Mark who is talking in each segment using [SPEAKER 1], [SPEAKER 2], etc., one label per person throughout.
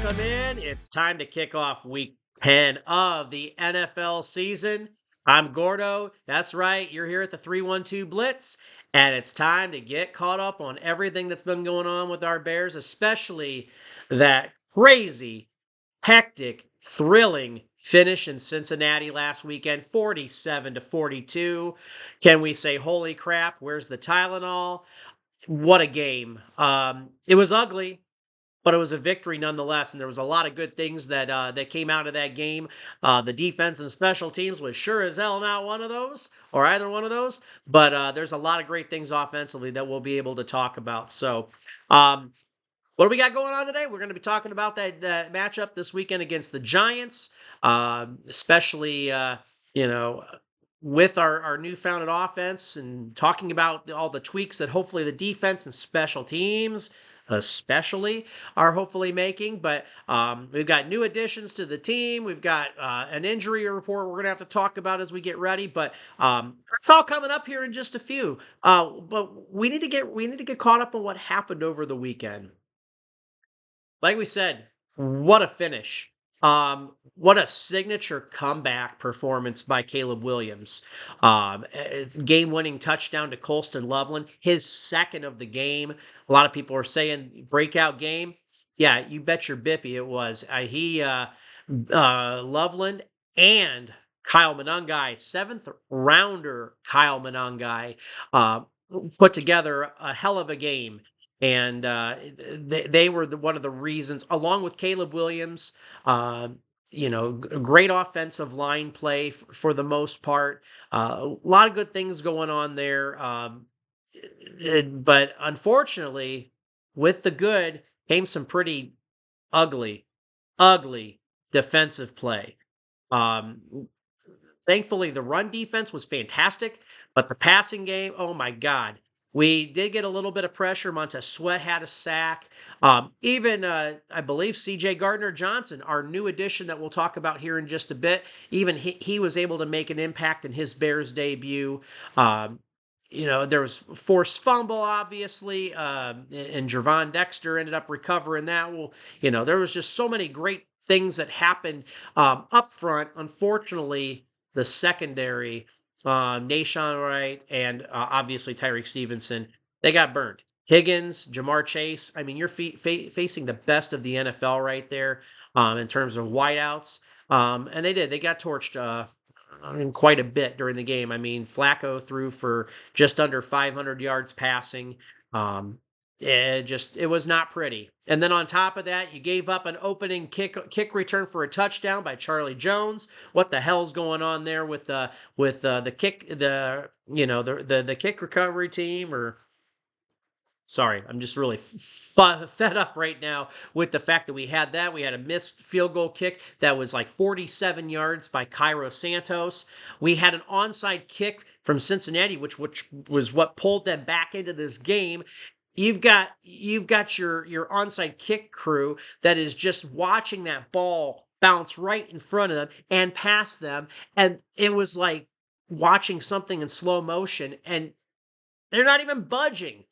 [SPEAKER 1] welcome in. It's time to kick off week 10 of the NFL season. I'm Gordo. That's right. You're here at the 312 Blitz, and it's time to get caught up on everything that's been going on with our Bears, especially that crazy, hectic, thrilling finish in Cincinnati last weekend, 47-42. Can we say, holy crap, where's the Tylenol? What a game. It was ugly, but it was a victory nonetheless, and there was a lot of good things that came out of that game. The defense and special teams was sure as hell not one of those, or either one of those, but there's a lot of great things offensively that we'll be able to talk about. So, what do we got going on today? We're going to be talking about that matchup this weekend against the Giants, especially, with our newfound offense, and talking about all the tweaks that hopefully the defense and special teams especially are hopefully making. But we've got new additions to the team. We've got an injury report we're going to have to talk about as we get ready. But it's all coming up here in just a few. But we need to get caught up on what happened over the weekend. Like we said, what a finish. What a signature comeback performance by Caleb Williams. Game-winning touchdown to Colston Loveland, his second of the game. A lot of people are saying breakout game. Yeah, you bet your bippy it was. Loveland and Kyle Monangai, seventh rounder Kyle Monangai, put together a hell of a game. And they were one of the reasons, along with Caleb Williams, great offensive line play for the most part. A lot of good things going on there. But unfortunately, with the good came some pretty ugly, ugly defensive play. Thankfully, the run defense was fantastic, but the passing game, oh my God. We did get a little bit of pressure. Montez Sweat had a sack. I believe C.J. Gardner-Johnson, our new addition that we'll talk about here in just a bit, even he was able to make an impact in his Bears debut. There was forced fumble, obviously, and Gervon Dexter ended up recovering that. Well, there was just so many great things that happened up front. Unfortunately, the secondary, Nashawn Wright, and obviously Tyreek Stevenson, they got burned. Higgins, Jamar Chase, I mean, you're facing the best of the NFL right there in terms of wideouts. And they did. They got torched quite a bit during the game. I mean, Flacco threw for just under 500 yards passing. It was not pretty. And then on top of that, you gave up an opening kick return for a touchdown by Charlie Jones. What the hell's going on there with the kick recovery team? Or sorry, I'm just really fed up right now with the fact that we had that. We had a missed field goal kick that was like 47 yards by Cairo Santos. We had an onside kick from Cincinnati, which was what pulled them back into this game. You've got your onside kick crew that is just watching that ball bounce right in front of them and past them, and it was like watching something in slow motion, and they're not even budging.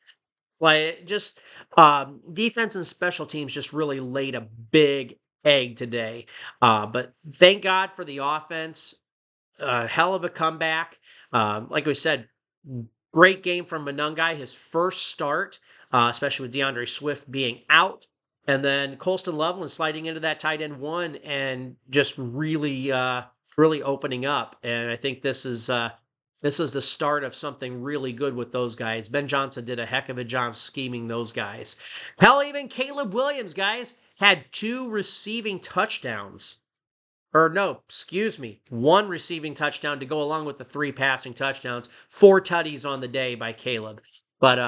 [SPEAKER 1] Like, just defense and special teams just really laid a big egg today. But thank God for the offense. Hell of a comeback. Like we said, great game from Monangai, his first start, especially with DeAndre Swift being out. And then Colston Loveland sliding into that tight end one and just really opening up. And I think this is the start of something really good with those guys. Ben Johnson did a heck of a job scheming those guys. Hell, even Caleb Williams, guys, had 2 receiving touchdowns. Or no, excuse me, 1 receiving touchdown to go along with the 3 passing touchdowns. 4 tutties on the day by Caleb. But,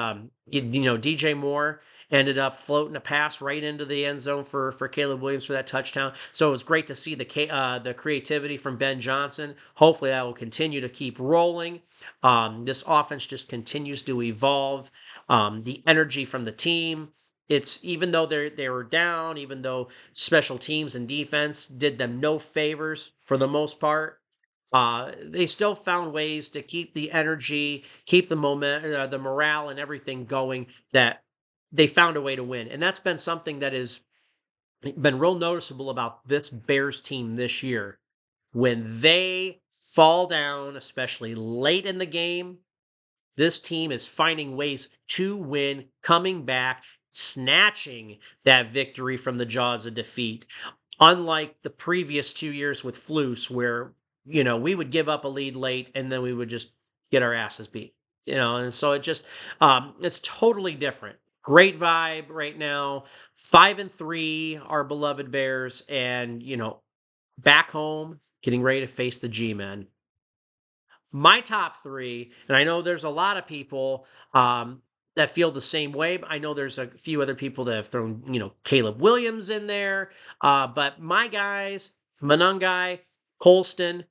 [SPEAKER 1] DJ Moore ended up floating a pass right into the end zone for Caleb Williams for that touchdown. So it was great to see the creativity from Ben Johnson. Hopefully that will continue to keep rolling. This offense just continues to evolve. The energy from the team. It's even though they were down, even though special teams and defense did them no favors for the most part, they still found ways to keep the energy, keep the the morale and everything going, that they found a way to win. And that's been something that is been real noticeable about this Bears team this year. When they fall down, especially late in the game, this team is finding ways to win, coming back, snatching that victory from the jaws of defeat. Unlike the previous 2 years with Flus, where, we would give up a lead late and then we would just get our asses beat. And so it's totally different. Great vibe right now. 5-3, our beloved Bears, and back home, getting ready to face the G-Men. My top three, and I know there's a lot of people that feel the same way. But I know there's a few other people that have thrown, Caleb Williams in there. But my guys, Monangai, Colston,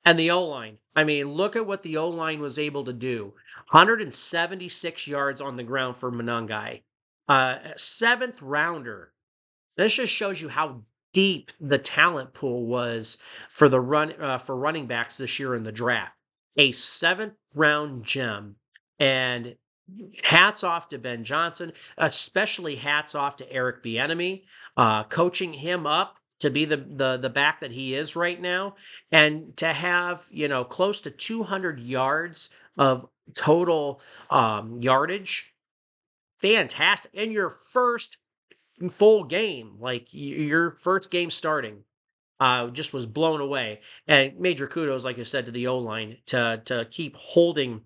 [SPEAKER 1] and the O-line. I mean, look at what the O-line was able to do. 176 yards on the ground for Monangai. Seventh rounder. This just shows you how deep the talent pool was for for running backs this year in the draft. A seventh round gem, and hats off to Ben Johnson, especially hats off to Eric Bieniemy, coaching him up to be the back that he is right now, and to have close to 200 yards of total yardage. Fantastic. In your first full game, like your first game starting, just was blown away. And major kudos, like I said, to the O-line to keep holding,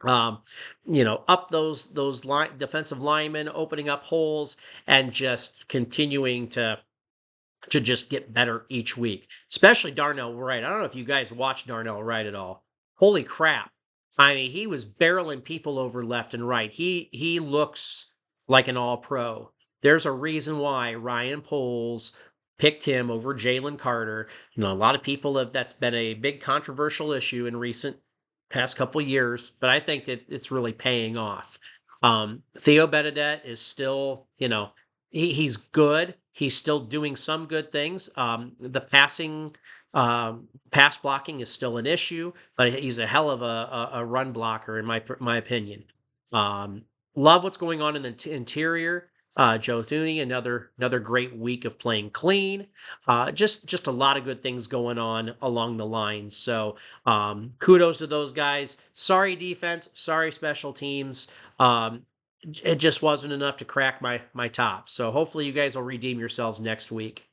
[SPEAKER 1] up those defensive linemen, opening up holes, and just continuing to just get better each week. Especially Darnell Wright. I don't know if you guys watched Darnell Wright at all. Holy crap. I mean, he was barreling people over left and right. He looks like an all-pro. There's a reason why Ryan Poles picked him over Jalen Carter. A lot of people that's been a big controversial issue in recent past couple years, but I think that it's really paying off. Theo Benedette is still, he's good. He's still doing some good things. The pass blocking is still an issue, but he's a hell of a run blocker in my opinion. Love what's going on in the interior. Joe Thuney, another great week of playing clean. Just a lot of good things going on along the lines. So kudos to those guys. Sorry defense, sorry special teams. It just wasn't enough to crack my top. So hopefully you guys will redeem yourselves next week.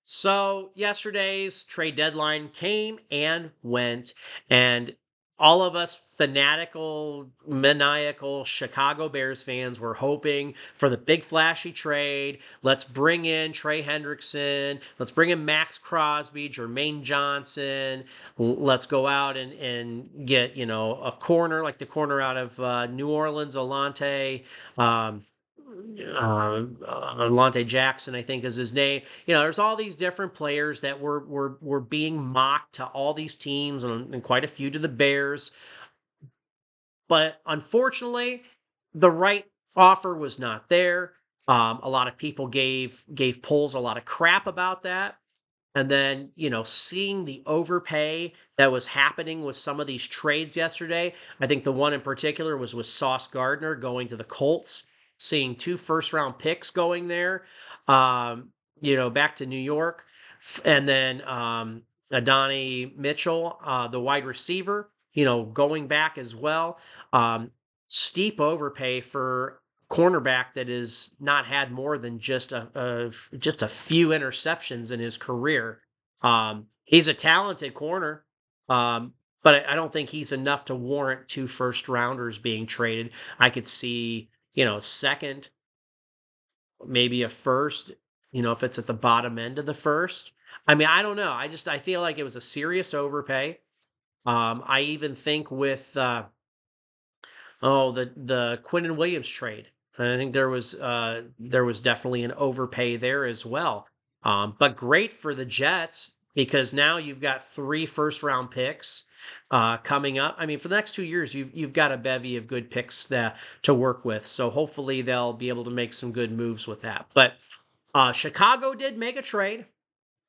[SPEAKER 1] So yesterday's trade deadline came and went, and all of us fanatical, maniacal Chicago Bears fans were hoping for the big flashy trade. Let's bring in Trey Hendrickson. Let's bring in Max Crosby, Jermaine Johnson. Let's go out and get, a corner like the corner out of New Orleans, Alante. Alante Jackson, I think is his name. There's all these different players that were being mocked to all these teams and quite a few to the Bears. But unfortunately, the right offer was not there. A lot of people gave Poles a lot of crap about that. And then, seeing the overpay that was happening with some of these trades yesterday, I think the one in particular was with Sauce Gardner going to the Colts, seeing 2 first-round picks going there, back to New York. And then Adonai Mitchell, the wide receiver, going back as well. Steep overpay for cornerback that has not had more than just a few interceptions in his career. He's a talented corner, but I don't think he's enough to warrant 2 first rounders being traded. I could see, second, maybe a first, if it's at the bottom end of the first. I mean, I don't know. I feel like it was a serious overpay. I even think with the Quinnen Williams trade. I think there was definitely an overpay there as well. But great for the Jets because now you've got 3 first round picks coming up. I mean, for the next 2 years, you've got a bevy of good picks to work with. So hopefully they'll be able to make some good moves with that. But Chicago did make a trade,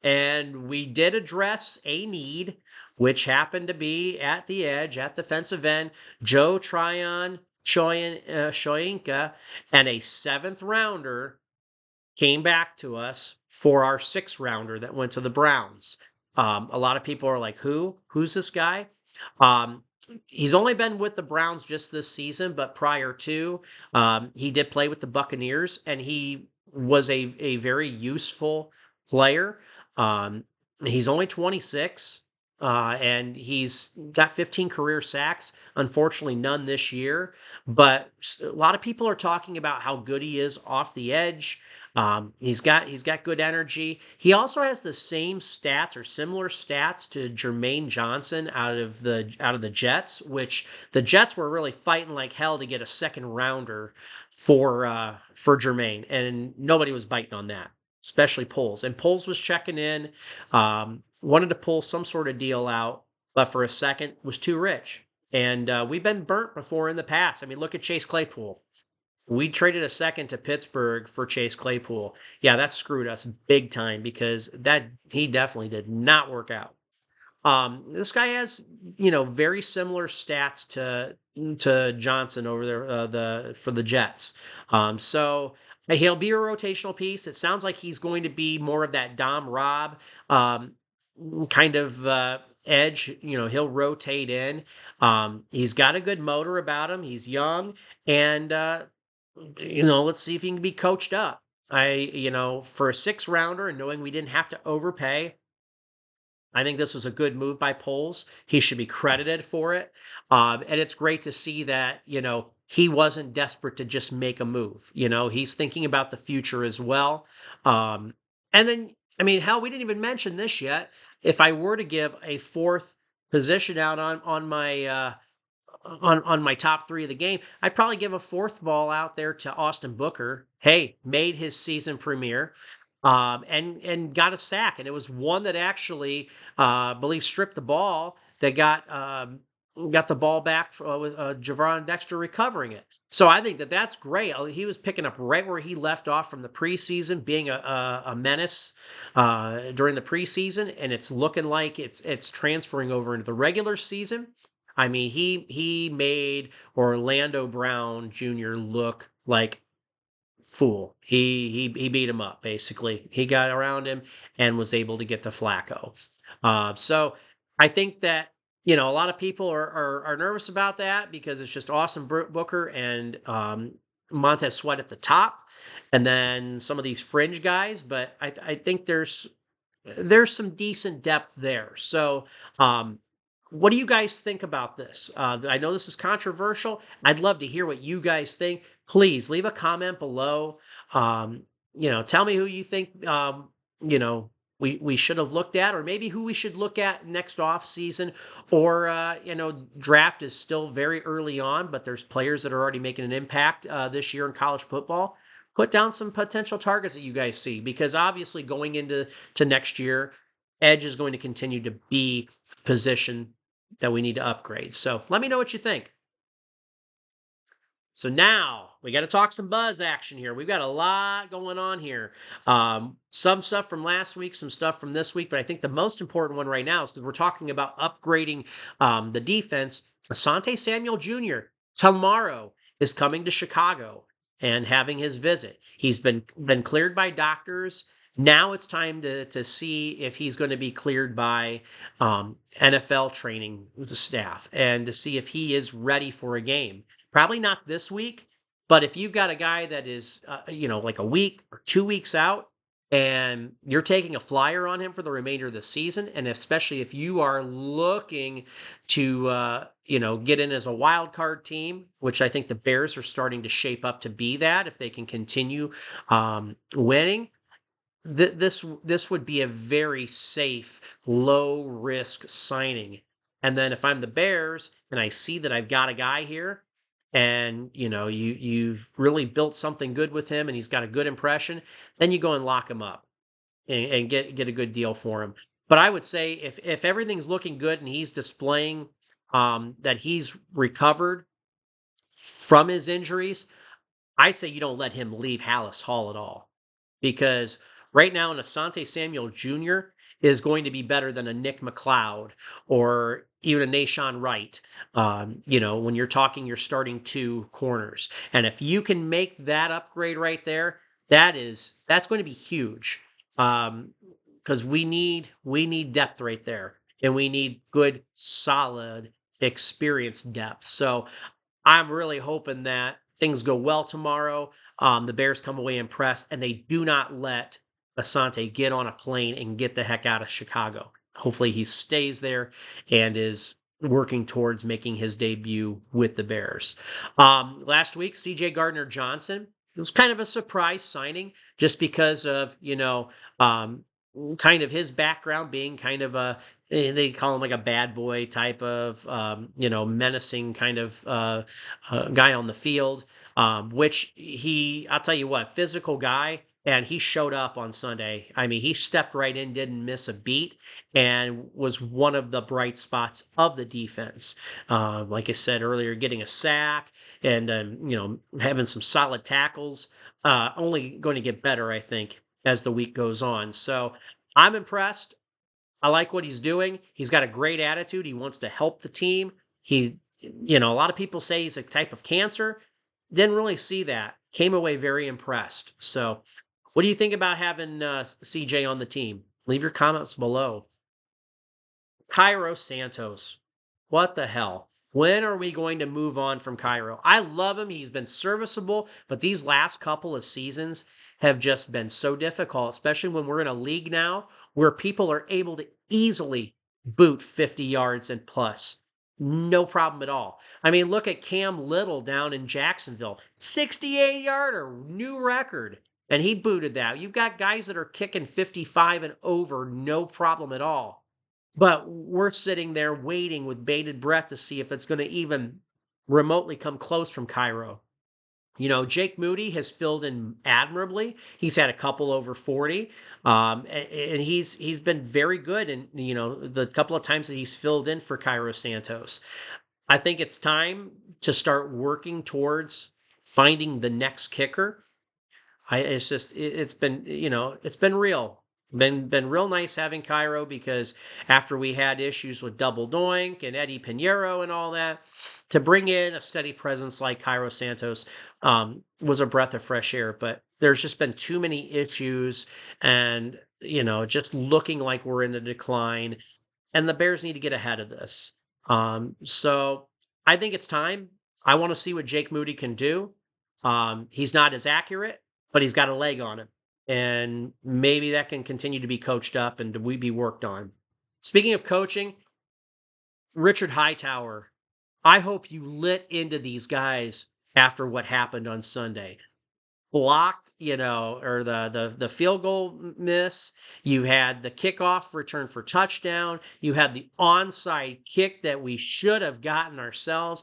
[SPEAKER 1] and we did address a need, which happened to be at the edge, at the defensive end, Joe Tryon-Shoyinka, and a 7th rounder came back to us for our 6th-rounder that went to the Browns. A lot of people are like, who? Who's this guy? Um, he's only been with the Browns just this season, but prior to, he did play with the Buccaneers, and he was a very useful player. Um, he's only 26, and he's got 15 career sacks. Unfortunately, none this year. But a lot of people are talking about how good he is off the edge. He's got good energy. He also has the same stats or similar stats to Jermaine Johnson out of the Jets, which the Jets were really fighting like hell to get a 2nd-rounder for Jermaine, and nobody was biting on that, especially Poles. And Poles was checking in, wanted to pull some sort of deal out, but for a second was too rich. And we've been burnt before in the past. I mean, look at Chase Claypool. We traded a 2nd to Pittsburgh for Chase Claypool. Yeah, that screwed us big time because he definitely did not work out. This guy has, very similar stats to Johnson over there for the Jets. So he'll be a rotational piece. It sounds like he's going to be more of that Dom Rob kind of edge. He'll rotate in. He's got a good motor about him. He's young, and let's see if he can be coached up. For a 6th-rounder and knowing we didn't have to overpay, I think this was a good move by Poles. He should be credited for it. And it's great to see that, he wasn't desperate to just make a move. He's thinking about the future as well. And then, I mean, hell, we didn't even mention this yet. If I were to give a 4th position out on my top 3 of the game, I'd probably give a 4th ball out there to Austin Booker. Hey, made his season premiere, and got a sack, and it was one that actually, I believe, stripped the ball that got the ball back with Javon Dexter recovering it. So I think that's great. He was picking up right where he left off from the preseason, being a menace during the preseason, and it's looking like it's transferring over into the regular season. I mean, he made Orlando Brown Jr. look like fool. He beat him up, basically. He got around him and was able to get to Flacco. So I think that, a lot of people are nervous about that because it's just Austin Booker and Montez Sweat at the top, and then some of these fringe guys. But I think there's some decent depth there. So what do you guys think about this? I know this is controversial. I'd love to hear what you guys think. Please leave a comment below. Tell me who you think, we should have looked at, or maybe who we should look at next off season, or, draft is still very early on, but there's players that are already making an impact this year in college football. Put down some potential targets that you guys see, because obviously going into next year, edge is going to continue to be position that we need to upgrade. So let me know what you think. So now we got to talk some buzz action here. We've got a lot going on here. Some stuff from last week, some stuff from this week, but I think the most important one right now is because we're talking about upgrading the defense. Asante Samuel Jr. tomorrow is coming to Chicago and having his visit. He's been cleared by doctors. Now it's time to see if he's going to be cleared by NFL training staff and to see if he is ready for a game. Probably not this week, but if you've got a guy that is, like a week or 2 weeks out, and you're taking a flyer on him for the remainder of the season, and especially if you are looking to, get in as a wild card team, which I think the Bears are starting to shape up to be that if they can continue winning. This would be a very safe, low risk signing. And then if I'm the Bears and I see that I've got a guy here, and you've really built something good with him, and he's got a good impression, then you go and lock him up and get a good deal for him. But I would say if everything's looking good and he's displaying that he's recovered from his injuries, I say you don't let him leave Hallis Hall at all. Because right now, an Asante Samuel Jr. is going to be better than a Nick McLeod or even a Nashawn Wright, when you're talking your starting 2 corners. And if you can make that upgrade right there, that's going to be huge. Because we need depth right there, and we need good, solid, experienced depth. So I'm really hoping that things go well tomorrow. The Bears come away impressed, and they do not let Asante get on a plane and get the heck out of Chicago. Hopefully, he stays there and is working towards making his debut with the Bears. Last week, C.J. Gardner-Johnson, it was kind of a surprise signing just because of, kind of his background being kind of they call him like a bad boy type of, menacing kind of guy on the field, which I'll tell you what, physical guy. And he showed up on Sunday. I mean, he stepped right in, didn't miss a beat, and was one of the bright spots of the defense. Like I said earlier, getting a sack and, having some solid tackles. Only going to get better, I think, as the week goes on. So I'm impressed. I like what he's doing. He's got a great attitude. He wants to help the team. A lot of people say he's a type of cancer. Didn't really see that. Came away very impressed. So, what do you think about having CJ on the team? Leave your comments below. Cairo Santos. What the hell? When are we going to move on from Cairo? I love him. He's been serviceable, but these last couple of seasons have just been so difficult, especially when we're in a league now where people are able to easily boot 50 yards and plus. No problem at all. I mean, look at Cam Little down in Jacksonville. 68-yarder, new record. And he booted that. You've got guys that are kicking 55 and over, no problem at all. But we're sitting there waiting with bated breath to see if it's going to even remotely come close from Cairo. Jake Moody has filled in admirably. He's had a couple over 40, and he's been very good. And the couple of times that he's filled in for Cairo Santos, I think it's time to start working towards finding the next kicker. It's been real. Been real nice having Cairo, because after we had issues with Double Doink and Eddie Pinheiro and all that, to bring in a steady presence like Cairo Santos was a breath of fresh air. But there's just been too many issues, and just looking like we're in a decline, and the Bears need to get ahead of this. So I think it's time. I want to see what Jake Moody can do. He's not as accurate, but he's got a leg on him. And maybe that can continue to be coached up and we be worked on. Speaking of coaching, Richard Hightower, I hope you lit into these guys after what happened on Sunday. Blocked, or the field goal miss. You had the kickoff return for touchdown. You had the onside kick that we should have gotten ourselves.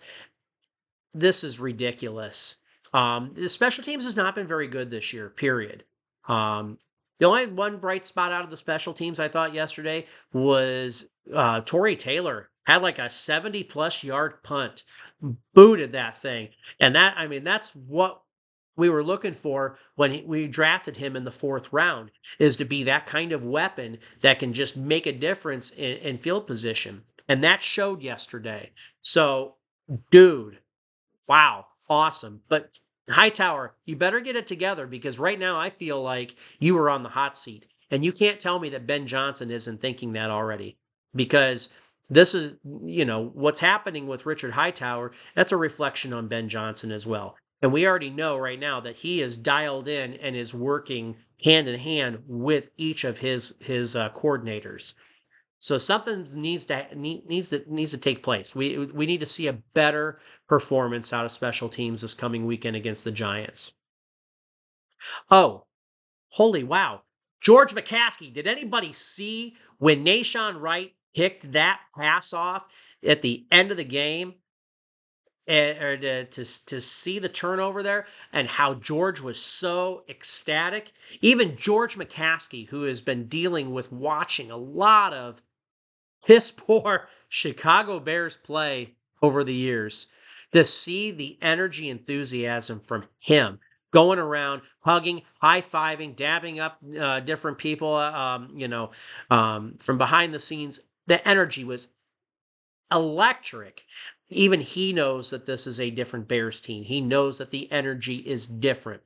[SPEAKER 1] This is ridiculous. The special teams has not been very good this year, period. The only one bright spot out of the special teams I thought yesterday was Torrey Taylor had like a 70-plus yard punt, booted that thing. And that's what we were looking for when we drafted him in the 4th round, is to be that kind of weapon that can just make a difference in field position. And that showed yesterday. So, dude, wow, awesome. But Hightower, you better get it together, because right now I feel like you are on the hot seat. And you can't tell me that Ben Johnson isn't thinking that already, because this is, what's happening with Richard Hightower, that's a reflection on Ben Johnson as well. And we already know right now that he is dialed in and is working hand in hand with each of his coordinators. So something needs to take place. We need to see a better performance out of special teams this coming weekend against the Giants. Oh, holy wow. George McCaskey, did anybody see when Nahshon Wright picked that pass off at the end of the game? Or to see the turnover there, and how George was so ecstatic. Even George McCaskey, who has been dealing with watching a lot of piss poor Chicago Bears play over the years, to see the energy, enthusiasm from him going around, hugging, high-fiving, dabbing up different people, from behind the scenes, the energy was electric. Even he knows that this is a different Bears team. He knows that the energy is different.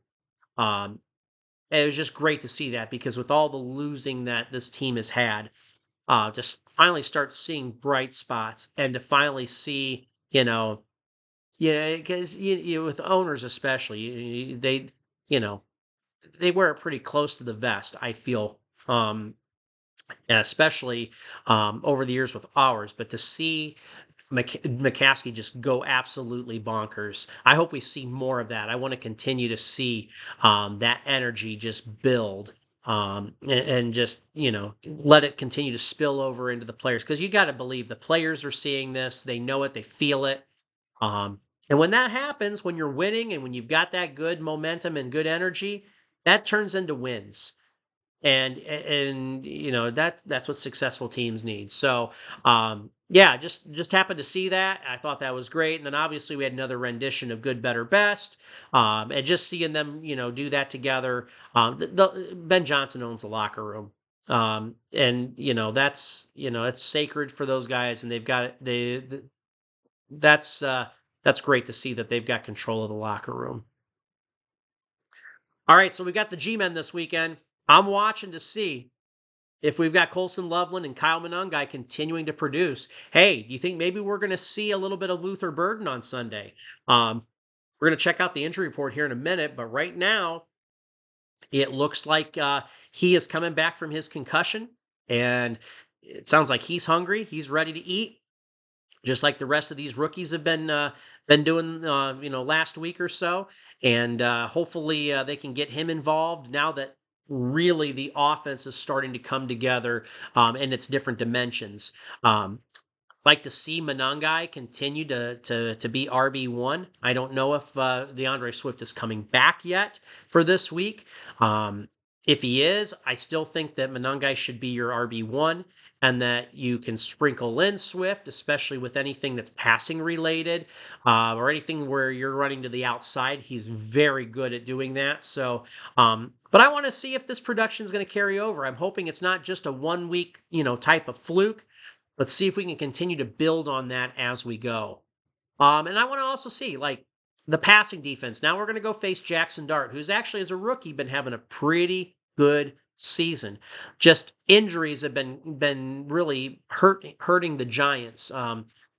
[SPEAKER 1] it was just great to see that because with all the losing that this team has had, just finally start seeing bright spots and to finally see, yeah, because with owners especially, you know, they wear it pretty close to the vest. I feel, especially over the years with ours, but to see McCaskey just go absolutely bonkers. I hope we see more of that. I want to continue to see that energy just build and just, let it continue to spill over into the players because you got to believe the players are seeing this. They know it, they feel it. Um, and when that happens, when you're winning and when you've got that good momentum and good energy, that turns into wins and that's what successful teams need. So yeah, just happened to see that. I thought that was great, and then obviously we had another rendition of Good, Better, Best, and just seeing them do that together. Ben Johnson owns the locker room. And it's sacred for those guys, and they've got it. That's great to see that they've got control of the locker room. All right, so we got the G-men this weekend. I'm watching to see if we've got Colston, Loveland, and Kyle Monangai continuing to produce. Hey, do you think maybe we're going to see a little bit of Luther Burden on Sunday? We're going to check out the injury report here in a minute, but right now it looks like he is coming back from his concussion, and it sounds like he's hungry. He's ready to eat, just like the rest of these rookies have been doing, last week or so. And hopefully they can get him involved now that really the offense is starting to come together in its different dimensions. Like to see Monangai continue to be RB1. I don't know if DeAndre Swift is coming back yet for this week. If he is, I still think that Monangai should be your RB1 and that you can sprinkle in Swift, especially with anything that's passing related or anything where you're running to the outside. He's very good at doing that. So, but I want to see if this production is going to carry over. I'm hoping it's not just a 1 week, type of fluke. Let's see if we can continue to build on that as we go. And I want to also see like the passing defense. Now we're going to go face Jackson Dart, who's actually as a rookie been having a pretty good season. Just injuries have been really hurting the Giants.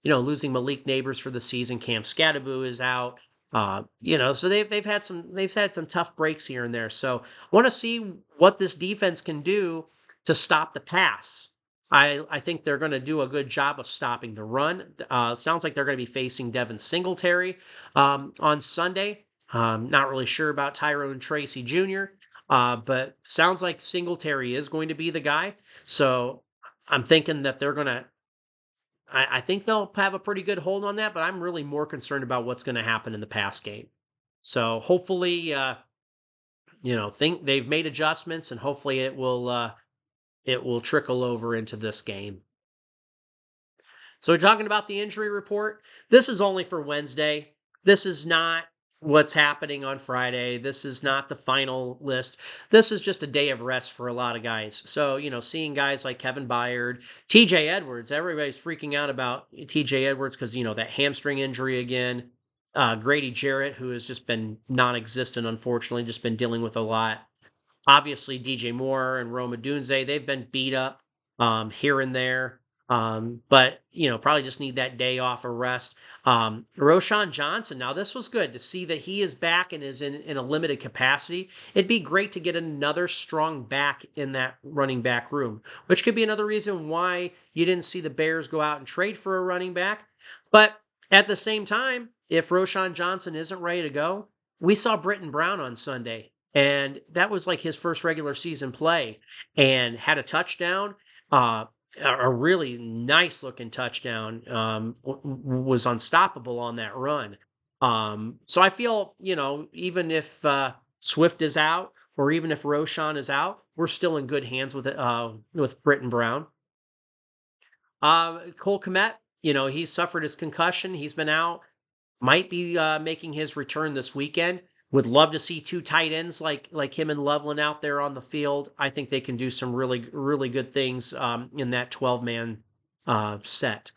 [SPEAKER 1] Losing Malik Neighbors for the season. Cam Scattaboo is out. So they've had some tough breaks here and there. So I want to see what this defense can do to stop the pass. I think they're going to do a good job of stopping the run. Sounds like they're going to be facing Devin Singletary on Sunday. Not really sure about Tyrone Tracy Jr., but sounds like Singletary is going to be the guy. So I'm thinking that they're going to, I think they'll have a pretty good hold on that, but I'm really more concerned about what's going to happen in the pass game. So hopefully, think they've made adjustments and hopefully it will trickle over into this game. So we're talking about the injury report. This is only for Wednesday. This is not what's happening on Friday. This is not the final list. This is just a day of rest for a lot of guys. So, seeing guys like Kevin Byard, TJ Edwards, everybody's freaking out about TJ Edwards because, that hamstring injury again. Grady Jarrett, who has just been non-existent, unfortunately, just been dealing with a lot. Obviously, DJ Moore and Roma Dunze, they've been beat up here and there. But, probably just need that day off or rest. Roschon Johnson, now this was good to see that he is back and is in a limited capacity. It'd be great to get another strong back in that running back room, which could be another reason why you didn't see the Bears go out and trade for a running back. But at the same time, if Roschon Johnson isn't ready to go, we saw Britton Brown on Sunday. And that was like his first regular season play and had a touchdown. A really nice looking touchdown, was unstoppable on that run. So I feel, even if Swift is out or even if Roschon is out, we're still in good hands with Britton Brown. Cole Kmet, he's suffered his concussion. He's been out. Might be making his return this weekend. Would love to see two tight ends like him and Loveland out there on the field. I think they can do some really, really good things in that 12-man set.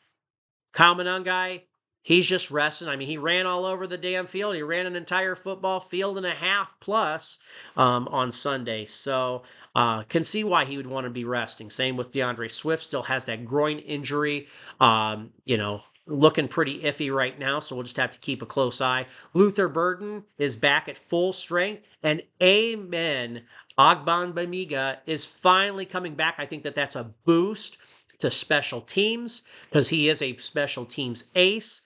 [SPEAKER 1] Kyle Monangai, He's just resting. I mean, he ran all over the damn field. He ran an entire football field and a half plus on Sunday. So can see why he would want to be resting. Same with DeAndre Swift. Still has that groin injury. Looking pretty iffy right now, so we'll just have to keep a close eye. Luther Burden is back at full strength, and amen, Bamiga is finally coming back. I think that's a boost to special teams because he is a special teams ace,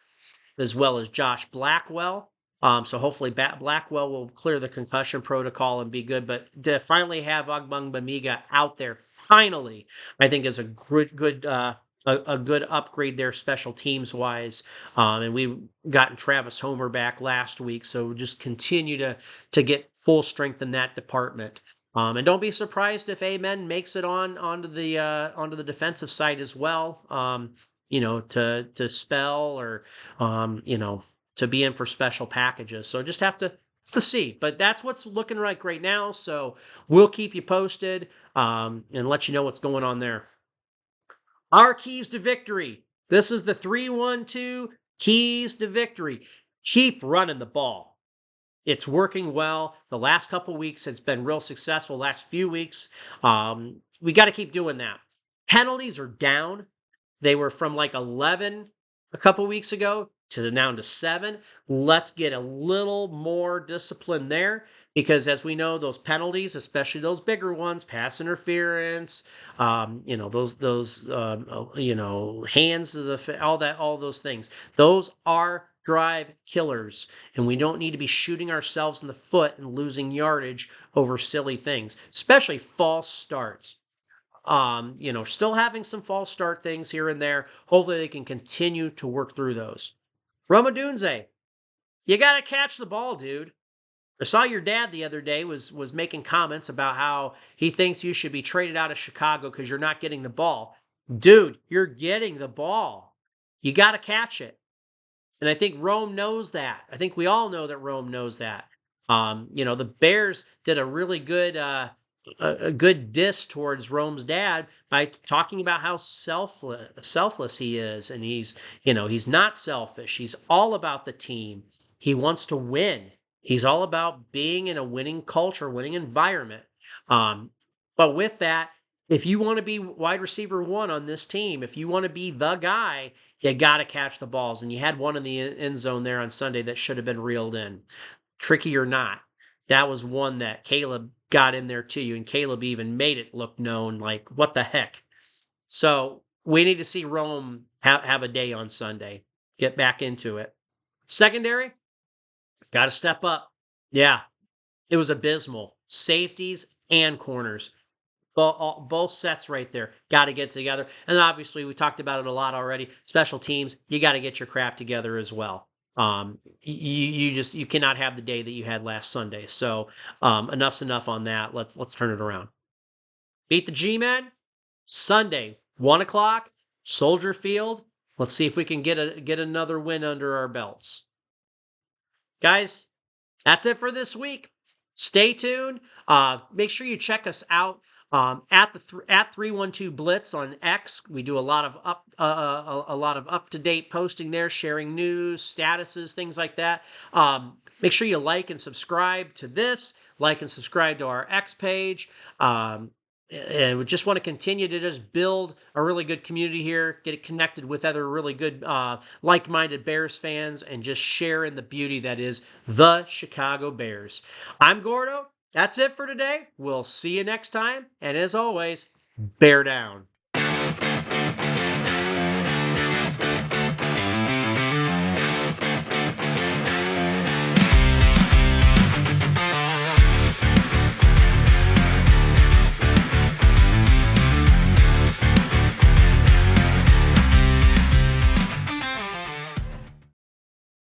[SPEAKER 1] as well as Josh Blackwell. So hopefully Blackwell will clear the concussion protocol and be good. But to finally have Bamiga out there, finally, I think is a good upgrade there, special teams wise. And we've gotten Travis Homer back last week, so just continue to get full strength in that department. And don't be surprised if Amen makes it onto the defensive side as well. To spell or to be in for special packages. So just have to see. But that's what's looking like right now. So we'll keep you posted and let you know what's going on there. Our keys to victory. This is the 3-1-2 keys to victory. Keep running the ball. It's working well. The last couple weeks it's been real successful. Last few weeks, we got to keep doing that. Penalties are down. They were from like 11 a couple weeks ago to down to 7. Let's get a little more discipline there because, as we know, those penalties, especially those bigger ones, pass interference, those hands of the all those things, those are drive killers, and we don't need to be shooting ourselves in the foot and losing yardage over silly things, especially false starts. Still having some false start things here and there. Hopefully they can continue to work through those. Romadunze, you got to catch the ball, dude. I saw your dad the other day was making comments about how he thinks you should be traded out of Chicago because you're not getting the ball. Dude, you're getting the ball. You got to catch it. And I think Rome knows that. I think we all know that Rome knows that. The Bears did a really good a good diss towards Rome's dad by talking about how selfless he is, and he's not selfish. He's all about the team. He wants to win. He's all about being in a winning culture, winning environment. But with that, if you want to be wide receiver 1 on this team, if you want to be the guy, you got to catch the balls. And you had one in the end zone there on Sunday that should have been reeled in. Tricky or not, that was one that Caleb got in there to you, and Caleb even made it look known, like, what the heck? So we need to see Rome have a day on Sunday. Get back into it. Secondary, got to step up. Yeah, it was abysmal. Safeties and corners. Both sets right there. Got to get together. And then obviously, we talked about it a lot already. Special teams, you got to get your crap together as well. You cannot have the day that you had last Sunday. So enough's enough on that. Let's turn it around. Beat the G-Men Sunday, 1:00, Soldier Field. Let's see if we can get another win under our belts. Guys, that's it for this week. Stay tuned. Make sure you check us out at 312 Blitz on X. We do a lot of up-to-date posting there, sharing news, statuses, things like that. Make sure you like and subscribe to this. Like and subscribe to our X page. And we just want to continue to just build a really good community here, get it connected with other really good like-minded Bears fans, and just share in the beauty that is the Chicago Bears. I'm Gordo. That's it for today. We'll see you next time. And as always, bear down.